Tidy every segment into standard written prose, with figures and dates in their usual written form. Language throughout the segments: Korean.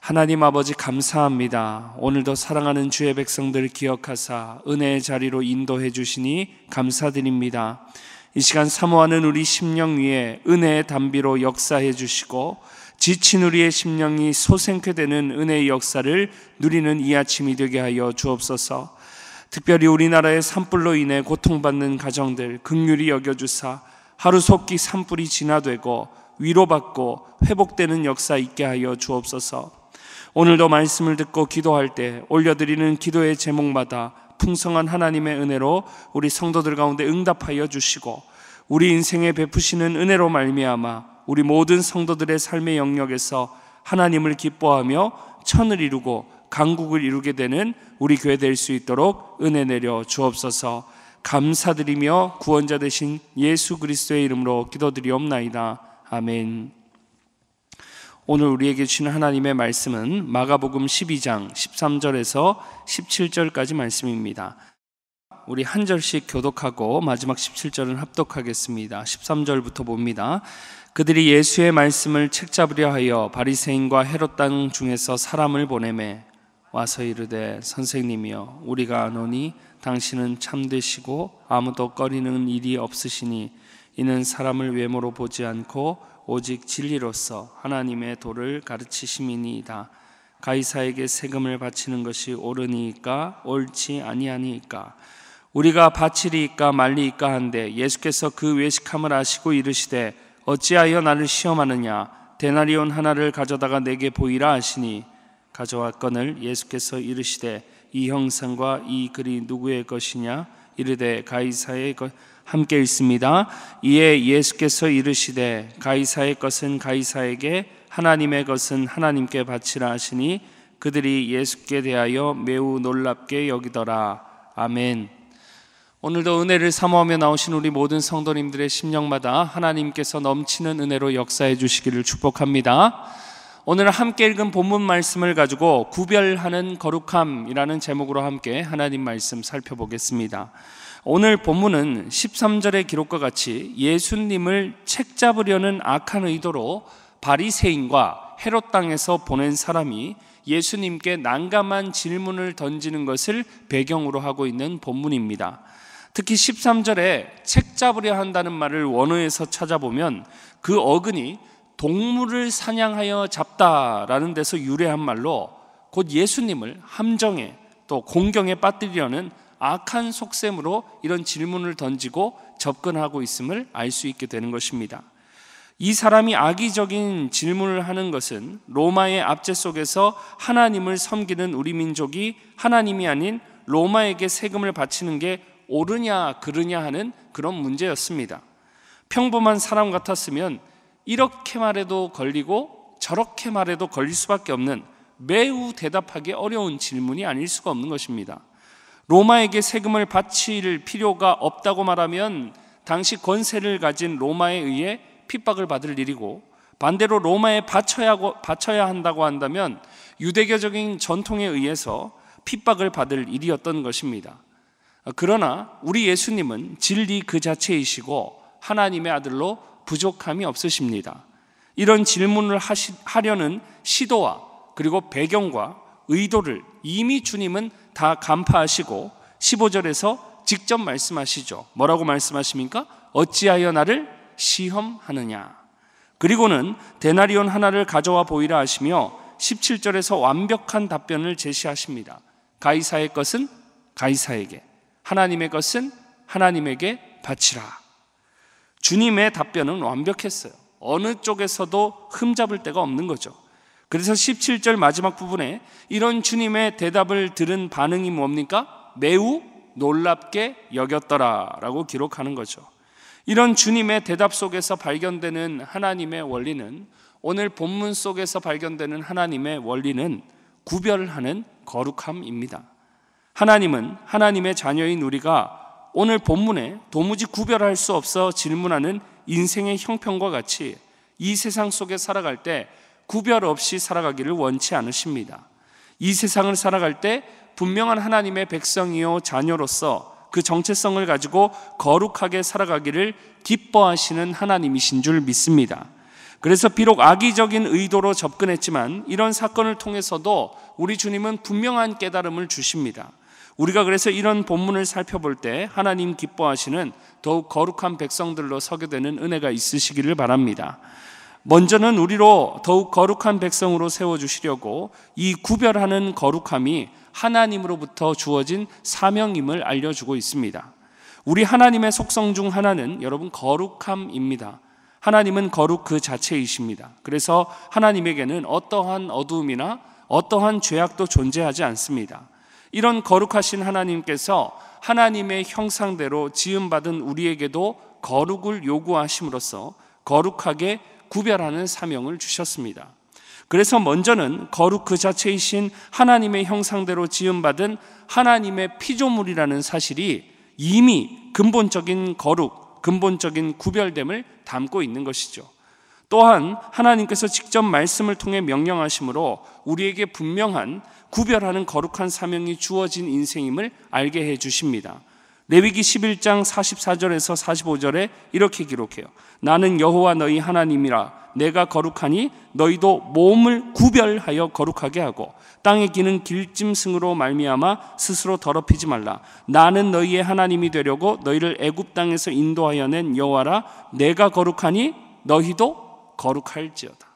하나님 아버지 감사합니다. 오늘도 사랑하는 주의 백성들 기억하사 은혜의 자리로 인도해 주시니 감사드립니다. 이 시간 사모하는 우리 심령 위에 은혜의 담비로 역사해 주시고 지친 우리의 심령이 소생케 되는 은혜의 역사를 누리는 이 아침이 되게 하여 주옵소서. 특별히 우리나라의 산불로 인해 고통받는 가정들 긍휼히 여겨주사 하루속히 산불이 진화되고 위로받고 회복되는 역사 있게 하여 주옵소서. 오늘도 말씀을 듣고 기도할 때 올려드리는 기도의 제목마다 풍성한 하나님의 은혜로 우리 성도들 가운데 응답하여 주시고 우리 인생에 베푸시는 은혜로 말미암아 우리 모든 성도들의 삶의 영역에서 하나님을 기뻐하며 천을 이루고 강국을 이루게 되는 우리 교회 될 수 있도록 은혜 내려 주옵소서. 감사드리며 구원자 되신 예수 그리스도의 이름으로 기도드리옵나이다. 아멘. 오늘 우리에게 주시는 하나님의 말씀은 마가복음 12장 13절에서 17절까지 말씀입니다. 우리 한 절씩 교독하고 마지막 17절은 합독하겠습니다. 13절부터 봅니다. 그들이 예수의 말씀을 책잡으려 하여 바리새인과 헤롯 땅 중에서 사람을 보내매 와서 이르되 선생님이여 우리가 아노니 당신은 참되시고 아무도 꺼리는 일이 없으시니 이는 사람을 외모로 보지 않고 오직 진리로서 하나님의 도를 가르치심이니이다. 가이사에게 세금을 바치는 것이 옳으니까 옳지 아니하니까 우리가 바치리이까 말리이까 한데 예수께서 그 외식함을 아시고 이르시되 어찌하여 나를 시험하느냐 데나리온 하나를 가져다가 내게 보이라 하시니 가져왔거늘 예수께서 이르시되 이 형상과 이 글이 누구의 것이냐 이르되 가이사의 것 함께 읽습니다. 이에 예수께서 이르시되 가이사의 것은 가이사에게 하나님의 것은 하나님께 바치라 하시니 그들이 예수께 대하여 매우 놀랍게 여기더라. 아멘. 오늘도 은혜를 사모하며 나오신 우리 모든 성도님들의 심령마다 하나님께서 넘치는 은혜로 역사해 주시기를 축복합니다. 오늘 함께 읽은 본문 말씀을 가지고 구별하는 거룩함이라는 제목으로 함께 하나님 말씀 살펴보겠습니다. 오늘 본문은 13절의 기록과 같이 예수님을 책잡으려는 악한 의도로 바리새인과 헤롯 땅에서 보낸 사람이 예수님께 난감한 질문을 던지는 것을 배경으로 하고 있는 본문입니다. 특히 13절에 책잡으려 한다는 말을 원어에서 찾아보면 그 어근이 동물을 사냥하여 잡다라는 데서 유래한 말로 곧 예수님을 함정에 또 공경에 빠뜨리려는 악한 속셈으로 이런 질문을 던지고 접근하고 있음을 알 수 있게 되는 것입니다. 이 사람이 악의적인 질문을 하는 것은 로마의 압제 속에서 하나님을 섬기는 우리 민족이 하나님이 아닌 로마에게 세금을 바치는 게 옳으냐 그르냐 하는 그런 문제였습니다. 평범한 사람 같았으면 이렇게 말해도 걸리고 저렇게 말해도 걸릴 수밖에 없는 매우 대답하기 어려운 질문이 아닐 수가 없는 것입니다. 로마에게 세금을 바칠 필요가 없다고 말하면 당시 권세를 가진 로마에 의해 핍박을 받을 일이고 반대로 로마에 바쳐야 한다고 한다면 유대교적인 전통에 의해서 핍박을 받을 일이었던 것입니다. 그러나 우리 예수님은 진리 그 자체이시고 하나님의 아들로 부족함이 없으십니다. 이런 질문을 하려는 시도와 그리고 배경과 의도를 이미 주님은 다 간파하시고 15절에서 직접 말씀하시죠. 뭐라고 말씀하십니까? 어찌하여 나를 시험하느냐. 그리고는 데나리온 하나를 가져와 보이라 하시며 17절에서 완벽한 답변을 제시하십니다. 가이사의 것은 가이사에게, 하나님의 것은 하나님에게 바치라. 주님의 답변은 완벽했어요. 어느 쪽에서도 흠잡을 데가 없는 거죠. 그래서 17절 마지막 부분에 이런 주님의 대답을 들은 반응이 뭡니까? 매우 놀랍게 여겼더라 라고 기록하는 거죠. 이런 주님의 대답 속에서 발견되는 하나님의 원리는, 오늘 본문 속에서 발견되는 하나님의 원리는 구별하는 거룩함입니다. 하나님은 하나님의 자녀인 우리가 오늘 본문에 도무지 구별할 수 없어 질문하는 인생의 형편과 같이 이 세상 속에 살아갈 때 구별 없이 살아가기를 원치 않으십니다. 이 세상을 살아갈 때 분명한 하나님의 백성이요 자녀로서 그 정체성을 가지고 거룩하게 살아가기를 기뻐하시는 하나님이신 줄 믿습니다. 그래서 비록 악의적인 의도로 접근했지만 이런 사건을 통해서도 우리 주님은 분명한 깨달음을 주십니다. 우리가 그래서 이런 본문을 살펴볼 때 하나님 기뻐하시는 더욱 거룩한 백성들로 서게 되는 은혜가 있으시기를 바랍니다. 먼저는 우리로 더욱 거룩한 백성으로 세워주시려고 이 구별하는 거룩함이 하나님으로부터 주어진 사명임을 알려주고 있습니다. 우리 하나님의 속성 중 하나는 여러분 거룩함입니다. 하나님은 거룩 그 자체이십니다. 그래서 하나님에게는 어떠한 어두움이나 어떠한 죄악도 존재하지 않습니다. 이런 거룩하신 하나님께서 하나님의 형상대로 지음받은 우리에게도 거룩을 요구하심으로써 거룩하게 구별하는 사명을 주셨습니다. 그래서 먼저는 거룩 그 자체이신 하나님의 형상대로 지음받은 하나님의 피조물이라는 사실이 이미 근본적인 거룩, 근본적인 구별됨을 담고 있는 것이죠. 또한 하나님께서 직접 말씀을 통해 명령하심으로 우리에게 분명한 구별하는 거룩한 사명이 주어진 인생임을 알게 해 주십니다. 레위기 11장 44절에서 45절에 이렇게 기록해요. 나는 여호와 너희 하나님이라. 내가 거룩하니 너희도 몸을 구별하여 거룩하게 하고 땅에 기는 길짐승으로 말미암아 스스로 더럽히지 말라. 나는 너희의 하나님이 되려고 너희를 애굽 땅에서 인도하여 낸 여호와라. 내가 거룩하니 너희도 거룩할지어다.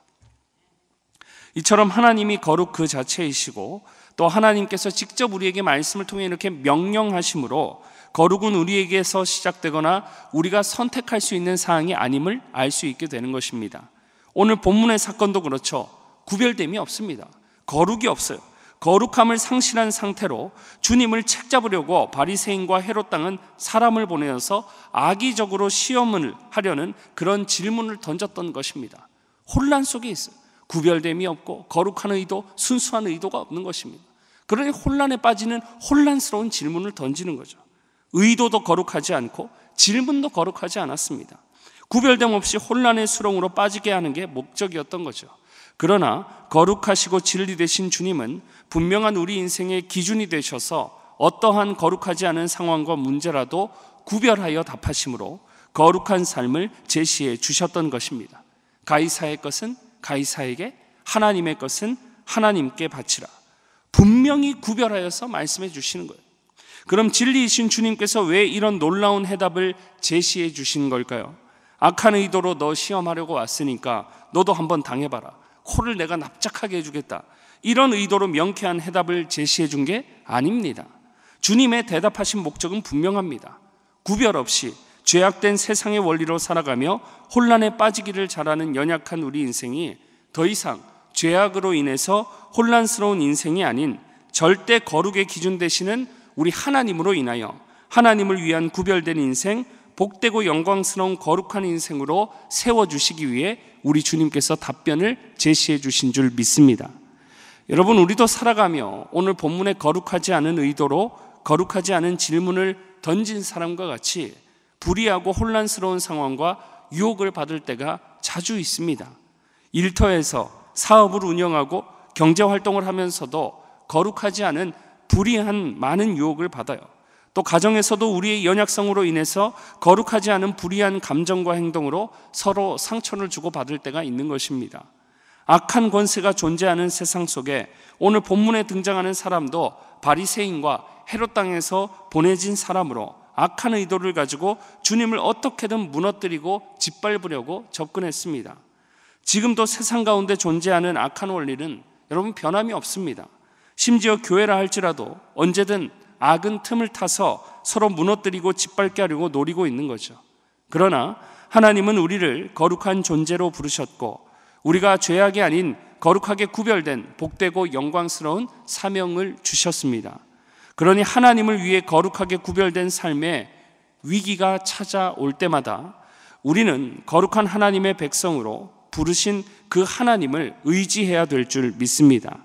이처럼 하나님이 거룩 그 자체이시고 또 하나님께서 직접 우리에게 말씀을 통해 이렇게 명령하심으로 거룩은 우리에게서 시작되거나 우리가 선택할 수 있는 사항이 아님을 알 수 있게 되는 것입니다. 오늘 본문의 사건도 그렇죠. 구별됨이 없습니다. 거룩이 없어요. 거룩함을 상실한 상태로 주님을 책잡으려고 바리새인과 헤롯 당은 사람을 보내어서 악의적으로 시험을 하려는 그런 질문을 던졌던 것입니다. 혼란 속에 있어요. 구별됨이 없고 거룩한 의도, 순수한 의도가 없는 것입니다. 그러니 혼란에 빠지는 혼란스러운 질문을 던지는 거죠. 의도도 거룩하지 않고 질문도 거룩하지 않았습니다. 구별됨 없이 혼란의 수렁으로 빠지게 하는 게 목적이었던 거죠. 그러나 거룩하시고 진리 되신 주님은 분명한 우리 인생의 기준이 되셔서 어떠한 거룩하지 않은 상황과 문제라도 구별하여 답하심으로 거룩한 삶을 제시해 주셨던 것입니다. 가이사의 것은 가이사에게, 하나님의 것은 하나님께 바치라. 분명히 구별하여서 말씀해 주시는 거예요. 그럼 진리이신 주님께서 왜 이런 놀라운 해답을 제시해 주신 걸까요? 악한 의도로 너 시험하려고 왔으니까 너도 한번 당해봐라. 코를 내가 납작하게 해주겠다. 이런 의도로 명쾌한 해답을 제시해 준 게 아닙니다. 주님의 대답하신 목적은 분명합니다. 구별 없이 죄악된 세상의 원리로 살아가며 혼란에 빠지기를 잘하는 연약한 우리 인생이 더 이상 죄악으로 인해서 혼란스러운 인생이 아닌 절대 거룩의 기준 되시는 우리 하나님으로 인하여 하나님을 위한 구별된 인생, 복되고 영광스러운 거룩한 인생으로 세워주시기 위해 우리 주님께서 답변을 제시해 주신 줄 믿습니다. 여러분, 우리도 살아가며 오늘 본문에 거룩하지 않은 의도로 거룩하지 않은 질문을 던진 사람과 같이 불의하고 혼란스러운 상황과 유혹을 받을 때가 자주 있습니다. 일터에서 사업을 운영하고 경제활동을 하면서도 거룩하지 않은 불의한 많은 유혹을 받아요. 또 가정에서도 우리의 연약성으로 인해서 거룩하지 않은 불의한 감정과 행동으로 서로 상처를 주고받을 때가 있는 것입니다. 악한 권세가 존재하는 세상 속에 오늘 본문에 등장하는 사람도 바리새인과 헤롯 땅에서 보내진 사람으로 악한 의도를 가지고 주님을 어떻게든 무너뜨리고 짓밟으려고 접근했습니다. 지금도 세상 가운데 존재하는 악한 원리는 여러분 변함이 없습니다. 심지어 교회라 할지라도 언제든 악은 틈을 타서 서로 무너뜨리고 짓밟게 하려고 노리고 있는 거죠. 그러나 하나님은 우리를 거룩한 존재로 부르셨고 우리가 죄악이 아닌 거룩하게 구별된 복되고 영광스러운 사명을 주셨습니다. 그러니 하나님을 위해 거룩하게 구별된 삶에 위기가 찾아올 때마다 우리는 거룩한 하나님의 백성으로 부르신 그 하나님을 의지해야 될 줄 믿습니다.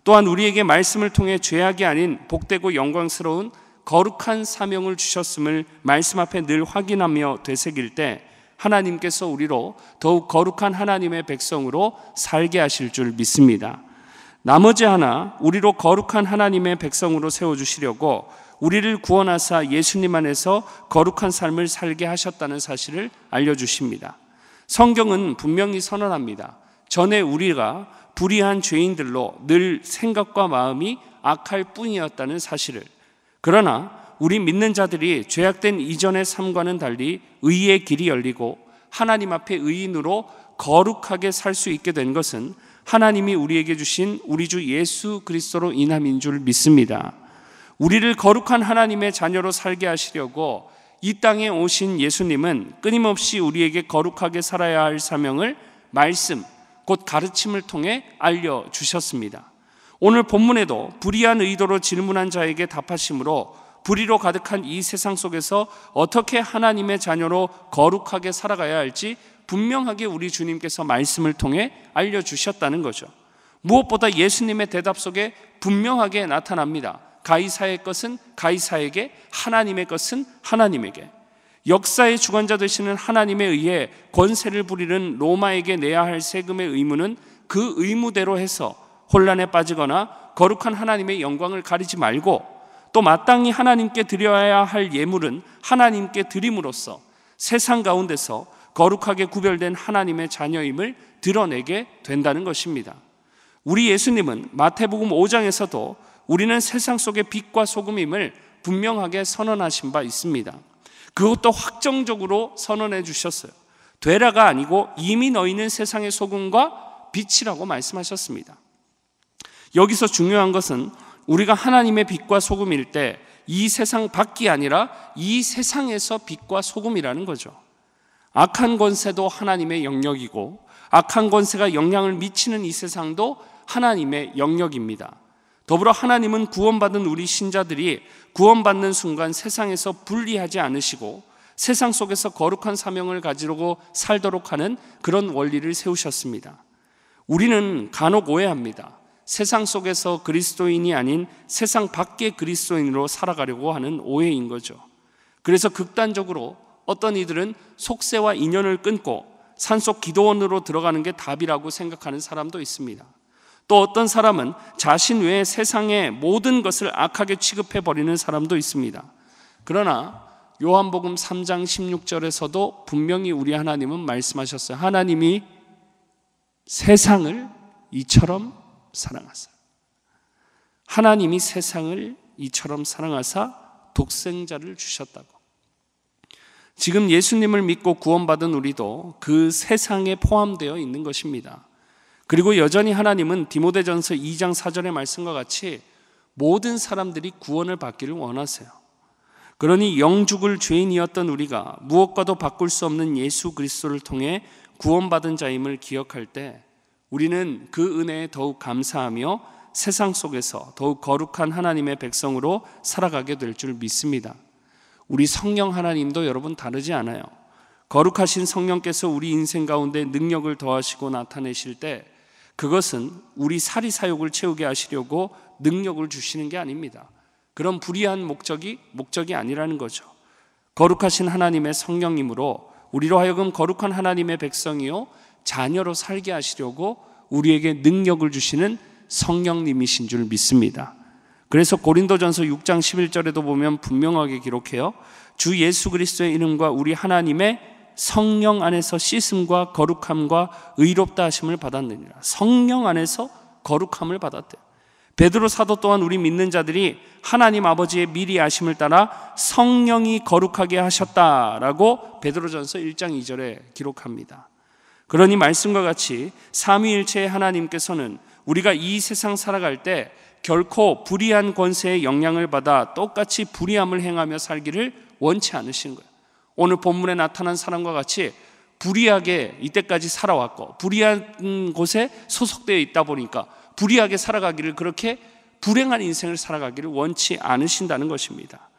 또한 우리에게 말씀을 통해 죄악이 아닌 복되고 영광스러운 거룩한 사명을 주셨음을 말씀 앞에 늘 확인하며 되새길 때 하나님께서 우리로 더욱 거룩한 하나님의 백성으로 살게 하실 줄 믿습니다. 나머지 하나, 우리로 거룩한 하나님의 백성으로 세워주시려고 우리를 구원하사 예수님 안에서 거룩한 삶을 살게 하셨다는 사실을 알려주십니다. 성경은 분명히 선언합니다. 전에 우리가 불의한 죄인들로 늘 생각과 마음이 악할 뿐이었다는 사실을. 그러나 우리 믿는 자들이 죄악된 이전의 삶과는 달리 의의 길이 열리고 하나님 앞에 의인으로 거룩하게 살 수 있게 된 것은 하나님이 우리에게 주신 우리 주 예수 그리스도로 인함인 줄 믿습니다. 우리를 거룩한 하나님의 자녀로 살게 하시려고 이 땅에 오신 예수님은 끊임없이 우리에게 거룩하게 살아야 할 사명을 말씀, 곧 가르침을 통해 알려주셨습니다. 오늘 본문에도 불의한 의도로 질문한 자에게 답하심으로 불의로 가득한 이 세상 속에서 어떻게 하나님의 자녀로 거룩하게 살아가야 할지 분명하게 우리 주님께서 말씀을 통해 알려주셨다는 거죠. 무엇보다 예수님의 대답 속에 분명하게 나타납니다. 가이사의 것은 가이사에게, 하나님의 것은 하나님에게. 역사의 주관자 되시는 하나님에 의해 권세를 부리는 로마에게 내야 할 세금의 의무는 그 의무대로 해서 혼란에 빠지거나 거룩한 하나님의 영광을 가리지 말고, 또 마땅히 하나님께 드려야 할 예물은 하나님께 드림으로써 세상 가운데서 거룩하게 구별된 하나님의 자녀임을 드러내게 된다는 것입니다. 우리 예수님은 마태복음 5장에서도 우리는 세상 속의 빛과 소금임을 분명하게 선언하신 바 있습니다. 그것도 확정적으로 선언해 주셨어요. 되라가 아니고 이미 너희는 세상의 소금과 빛이라고 말씀하셨습니다. 여기서 중요한 것은 우리가 하나님의 빛과 소금일 때 이 세상 밖이 아니라 이 세상에서 빛과 소금이라는 거죠. 악한 권세도 하나님의 영역이고 악한 권세가 영향을 미치는 이 세상도 하나님의 영역입니다. 더불어 하나님은 구원받은 우리 신자들이 구원받는 순간 세상에서 분리하지 않으시고 세상 속에서 거룩한 사명을 가지고 살도록 하는 그런 원리를 세우셨습니다. 우리는 간혹 오해합니다. 세상 속에서 그리스도인이 아닌 세상 밖의 그리스도인으로 살아가려고 하는 오해인 거죠. 그래서 극단적으로 어떤 이들은 속세와 인연을 끊고 산속 기도원으로 들어가는 게 답이라고 생각하는 사람도 있습니다. 또 어떤 사람은 자신 외에 세상의 모든 것을 악하게 취급해버리는 사람도 있습니다. 그러나 요한복음 3장 16절에서도 분명히 우리 하나님은 말씀하셨어요. 하나님이 세상을 이처럼 사랑하사, 하나님이 세상을 이처럼 사랑하사 독생자를 주셨다고. 지금 예수님을 믿고 구원받은 우리도 그 세상에 포함되어 있는 것입니다. 그리고 여전히 하나님은 디모데전서 2장 4절의 말씀과 같이 모든 사람들이 구원을 받기를 원하세요. 그러니 영죽을 죄인이었던 우리가 무엇과도 바꿀 수 없는 예수 그리스도를 통해 구원받은 자임을 기억할 때 우리는 그 은혜에 더욱 감사하며 세상 속에서 더욱 거룩한 하나님의 백성으로 살아가게 될 줄 믿습니다. 우리 성령 하나님도 여러분 다르지 않아요. 거룩하신 성령께서 우리 인생 가운데 능력을 더하시고 나타내실 때 그것은 우리 사리사욕을 채우게 하시려고 능력을 주시는 게 아닙니다. 그런 불의한 목적이 아니라는 거죠. 거룩하신 하나님의 성령님으로 우리로 하여금 거룩한 하나님의 백성이요 자녀로 살게 하시려고 우리에게 능력을 주시는 성령님이신 줄 믿습니다. 그래서 고린도전서 6장 11절에도 보면 분명하게 기록해요. 주 예수 그리스도의 이름과 우리 하나님의 성령 안에서 씻음과 거룩함과 의롭다 하심을 받았느니라. 성령 안에서 거룩함을 받았대요. 베드로 사도 또한 우리 믿는 자들이 하나님 아버지의 미리 아심을 따라 성령이 거룩하게 하셨다라고 베드로전서 1장 2절에 기록합니다. 그러니 말씀과 같이 삼위일체의 하나님께서는 우리가 이 세상 살아갈 때 결코 불의한 권세의 영향을 받아 똑같이 불의함을 행하며 살기를 원치 않으신 거예요. 오늘 본문에 나타난 사람과 같이 불의하게 이때까지 살아왔고 불의한 곳에 소속되어 있다 보니까 불의하게 살아가기를, 그렇게 불행한 인생을 살아가기를 원치 않으신다는 것입니다.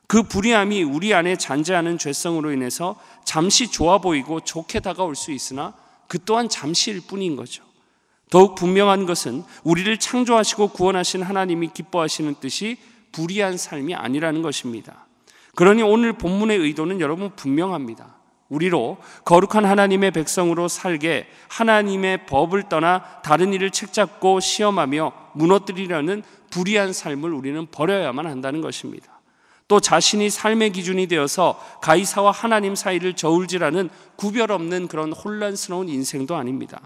그 불의함이 우리 안에 잔재하는 죄성으로 인해서 잠시 좋아 보이고 좋게 다가올 수 있으나 그 또한 잠시일 뿐인 거죠. 더욱 분명한 것은 우리를 창조하시고 구원하신 하나님이 기뻐하시는 뜻이 불의한 삶이 아니라는 것입니다. 그러니 오늘 본문의 의도는 여러분 분명합니다. 우리로 거룩한 하나님의 백성으로 살게 하나님의 법을 떠나 다른 일을 책잡고 시험하며 무너뜨리려는 불의한 삶을 우리는 버려야만 한다는 것입니다. 또 또 자신이 삶의 기준이 되어서 가이사와 하나님 사이를 저울질하는 구별 없는 그런 혼란스러운 인생도 아닙니다.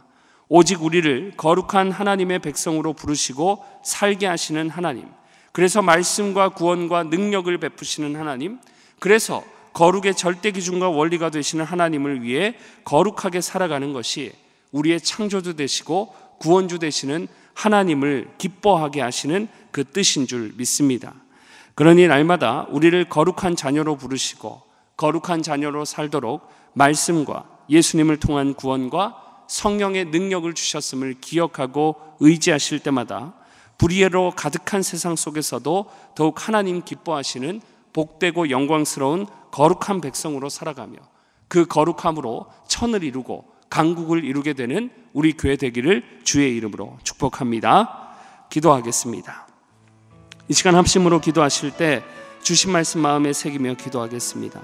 오직 우리를 거룩한 하나님의 백성으로 부르시고 살게 하시는 하나님, 그래서 말씀과 구원과 능력을 베푸시는 하나님, 그래서 거룩의 절대 기준과 원리가 되시는 하나님을 위해 거룩하게 살아가는 것이 우리의 창조주 되시고 구원주 되시는 하나님을 기뻐하게 하시는 그 뜻인 줄 믿습니다. 그러니 날마다 우리를 거룩한 자녀로 부르시고 거룩한 자녀로 살도록 말씀과 예수님을 통한 구원과 성령의 능력을 주셨음을 기억하고 의지하실 때마다 불의로 가득한 세상 속에서도 더욱 하나님 기뻐하시는 복되고 영광스러운 거룩한 백성으로 살아가며 그 거룩함으로 천을 이루고 강국을 이루게 되는 우리 교회 되기를 주의 이름으로 축복합니다. 기도하겠습니다. 이 시간 합심으로 기도하실 때 주신 말씀 마음에 새기며 기도하겠습니다.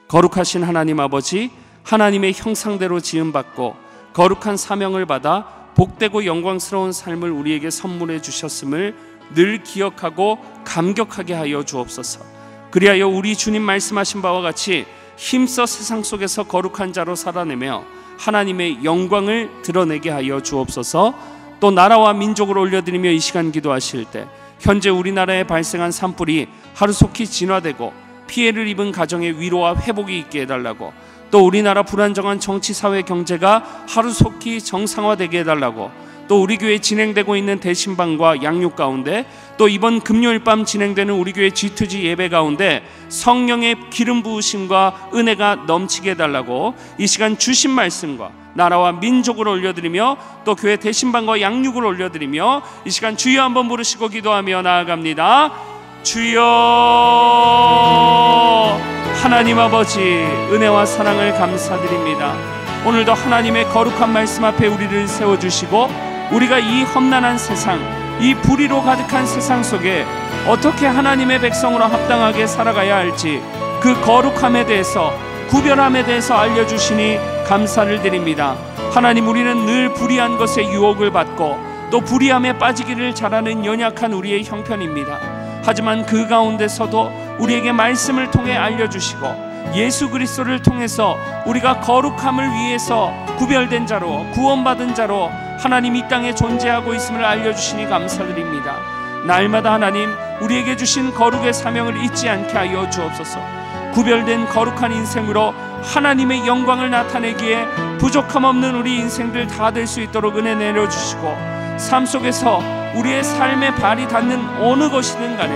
거룩하신 하나님 아버지, 하나님의 형상대로 지음받고 거룩한 사명을 받아 복되고 영광스러운 삶을 우리에게 선물해 주셨음을 늘 기억하고 감격하게 하여 주옵소서. 그리하여 우리 주님 말씀하신 바와 같이 힘써 세상 속에서 거룩한 자로 살아내며 하나님의 영광을 드러내게 하여 주옵소서. 또 나라와 민족을 올려드리며 이 시간 기도하실 때 현재 우리나라에 발생한 산불이 하루속히 진화되고 피해를 입은 가정의 위로와 회복이 있게 해달라고, 또 우리나라 불안정한 정치, 사회, 경제가 하루속히 정상화되게 해달라고, 또 우리 교회에 진행되고 있는 대신방과 양육 가운데, 또 이번 금요일 밤 진행되는 우리 교회 G2G 예배 가운데 성령의 기름 부으심과 은혜가 넘치게 해달라고 이 시간 주신 말씀과 나라와 민족을 올려드리며 또 교회 대신방과 양육을 올려드리며 이 시간 주여 한번 부르시고 기도하며 나아갑니다. 주여, 하나님 아버지, 은혜와 사랑을 감사드립니다. 오늘도 하나님의 거룩한 말씀 앞에 우리를 세워주시고 우리가 이 험난한 세상, 이 불의로 가득한 세상 속에 어떻게 하나님의 백성으로 합당하게 살아가야 할지 그 거룩함에 대해서, 구별함에 대해서 알려주시니 감사를 드립니다. 하나님, 우리는 늘 불의한 것에 유혹을 받고 또 불의함에 빠지기를 잘하는 연약한 우리의 형편입니다. 하지만 그 가운데서도 우리에게 말씀을 통해 알려주시고 예수 그리스도를 통해서 우리가 거룩함을 위해서 구별된 자로, 구원받은 자로 하나님 이 땅에 존재하고 있음을 알려주시니 감사드립니다. 날마다 하나님, 우리에게 주신 거룩의 사명을 잊지 않게 하여 주옵소서. 구별된 거룩한 인생으로 하나님의 영광을 나타내기에 부족함 없는 우리 인생들 다 될 수 있도록 은혜 내려주시고, 삶 속에서 우리의 삶에 발이 닿는 어느 것이든 간에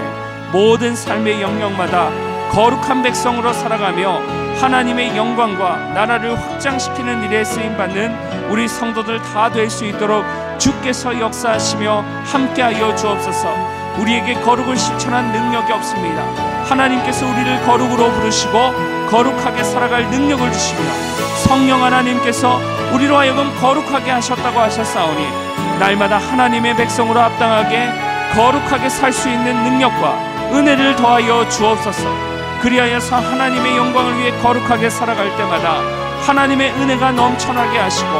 모든 삶의 영역마다 거룩한 백성으로 살아가며 하나님의 영광과 나라를 확장시키는 일에 쓰임받는 우리 성도들 다 될 수 있도록 주께서 역사하시며 함께하여 주옵소서. 우리에게 거룩을 실천한 능력이 없습니다. 하나님께서 우리를 거룩으로 부르시고 거룩하게 살아갈 능력을 주시며 성령 하나님께서 우리로 하여금 거룩하게 하셨다고 하셨사오니 날마다 하나님의 백성으로 합당하게 거룩하게 살 수 있는 능력과 은혜를 더하여 주옵소서. 그리하여서 하나님의 영광을 위해 거룩하게 살아갈 때마다 하나님의 은혜가 넘쳐나게 하시고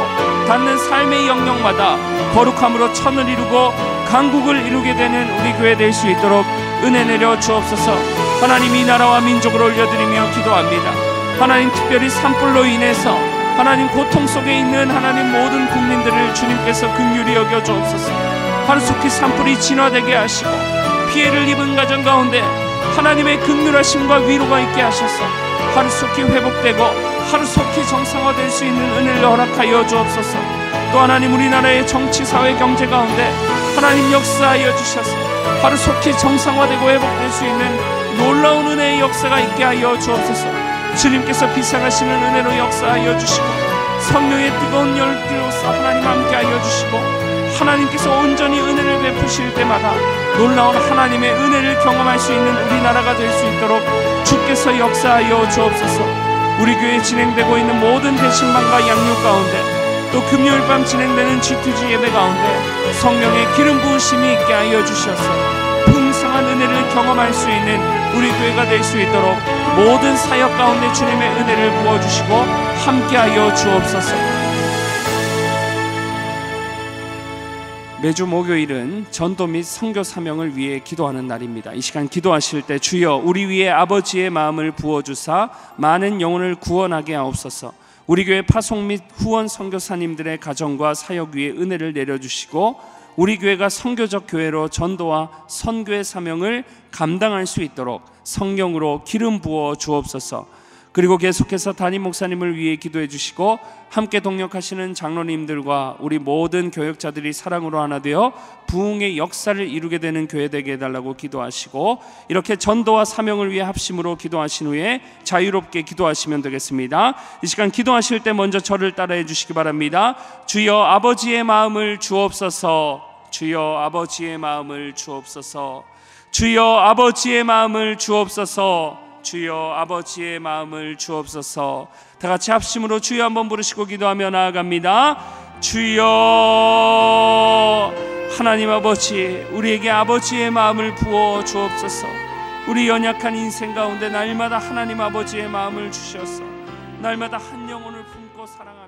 닿는 삶의 영역마다 거룩함으로 천을 이루고 강국을 이루게 되는 우리 교회 될 수 있도록 은혜 내려 주옵소서. 하나님, 이 나라와 민족을 올려드리며 기도합니다. 하나님, 특별히 산불로 인해서 하나님 고통 속에 있는 하나님 모든 국민들을 주님께서 긍휼히 여겨 주옵소서. 하루속히 산불이 진화되게 하시고 피해를 입은 가정 가운데 하나님의 긍휼하심과 위로가 있게 하셔서 하루속히 회복되고 하루속히 정상화될 수 있는 은혜를 허락하여 주옵소서. 또 하나님, 우리나라의 정치, 사회, 경제 가운데 하나님 역사하여 주셔서 하루속히 정상화되고 회복될 수 있는 놀라운 은혜의 역사가 있게 하여 주옵소서. 주님께서 비상하시는 은혜로 역사하여 주시고 성령의 뜨거운 열기로서 하나님 함께하여 주시고 하나님께서 온전히 은혜를 베푸실 때마다 놀라운 하나님의 은혜를 경험할 수 있는 우리나라가 될 수 있도록 주께서 역사하여 주옵소서. 우리 교회에 진행되고 있는 모든 대신방과 양육 가운데 또 금요일 밤 진행되는 G2G 예배 가운데 성령의 기름 부으심이 있게 하여 주셔서 풍성한 은혜를 경험할 수 있는 우리 교회가 될 수 있도록 모든 사역 가운데 주님의 은혜를 부어주시고 함께하여 주옵소서. 매주 목요일은 전도 및 선교 사명을 위해 기도하는 날입니다. 이 시간 기도하실 때 주여 우리 위에 아버지의 마음을 부어주사 많은 영혼을 구원하게 하옵소서. 우리 교회 파송 및 후원 선교사님들의 가정과 사역 위에 은혜를 내려주시고 우리 교회가 선교적 교회로 전도와 선교의 사명을 감당할 수 있도록 성령으로 기름 부어 주옵소서. 그리고 계속해서 담임 목사님을 위해 기도해 주시고 함께 동역하시는 장로님들과 우리 모든 교역자들이 사랑으로 하나 되어 부흥의 역사를 이루게 되는 교회 되게 해달라고 기도하시고, 이렇게 전도와 사명을 위해 합심으로 기도하신 후에 자유롭게 기도하시면 되겠습니다. 이 시간 기도하실 때 먼저 저를 따라해 주시기 바랍니다. 주여 아버지의 마음을 주옵소서. 주여 아버지의 마음을 주옵소서. 주여 아버지의 마음을 주옵소서. 주여 아버지의 마음을 주옵소서. 다 같이 합심으로 주여 한번 부르시고 기도하며 나아갑니다. 주여 하나님 아버지, 우리에게 아버지의 마음을 부어 주옵소서. 우리 연약한 인생 가운데 날마다 하나님 아버지의 마음을 주셔서 날마다 한 영혼을 품고 살아가는